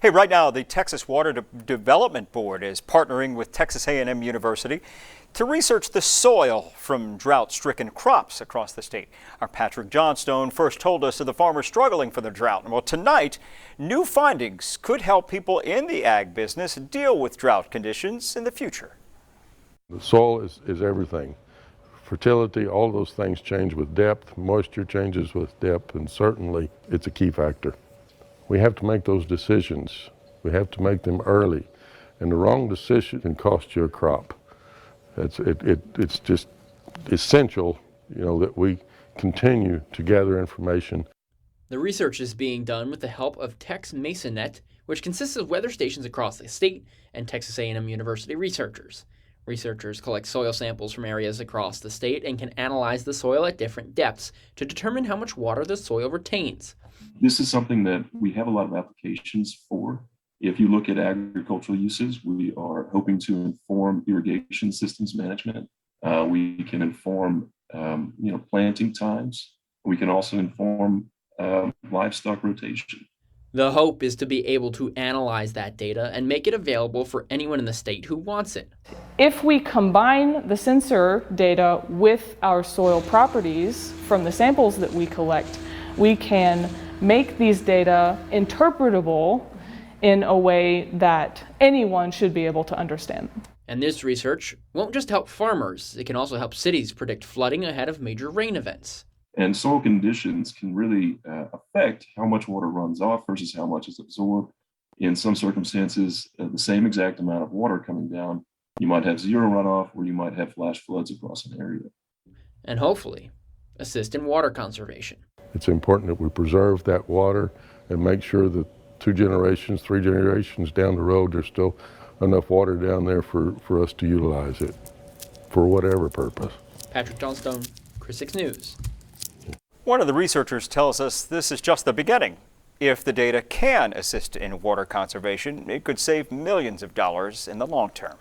Hey, right now the Texas Water Development Board is partnering with Texas A&M University to research the soil from drought-stricken crops across the state. Our Patrick Johnstone first told us of the farmers struggling for the drought. Well, tonight, new findings could help people in the ag business deal with drought conditions in the future. The soil is everything. Fertility, all those things change with depth. Moisture changes with depth, and certainly it's a key factor. We have to make those decisions. We have to make them early, and the wrong decision can cost you a crop. It's just essential, that we continue to gather information. The research is being done with the help of TexMasonet, which consists of weather stations across the state and Texas A&M University researchers. Researchers collect soil samples from areas across the state and can analyze the soil at different depths to determine how much water the soil retains. This is something that we have a lot of applications for. If you look at agricultural uses, we are hoping to inform irrigation systems management. We can inform, planting times. We can also inform livestock rotation. The hope is to be able to analyze that data and make it available for anyone in the state who wants it. If we combine the sensor data with our soil properties from the samples that we collect, we can make these data interpretable in a way that anyone should be able to understand them. And this research won't just help farmers, it can also help cities predict flooding ahead of major rain events. And soil conditions can really affect how much water runs off versus how much is absorbed. In some circumstances, the same exact amount of water coming down, you might have zero runoff or you might have flash floods across an area. And hopefully, assist in water conservation. It's important that we preserve that water and make sure that 2 generations, 3 generations down the road, there's still enough water down there for us to utilize it for whatever purpose. Patrick Johnstone, Chris 6 News. One of the researchers tells us this is just the beginning. If the data can assist in water conservation, it could save millions of dollars in the long term.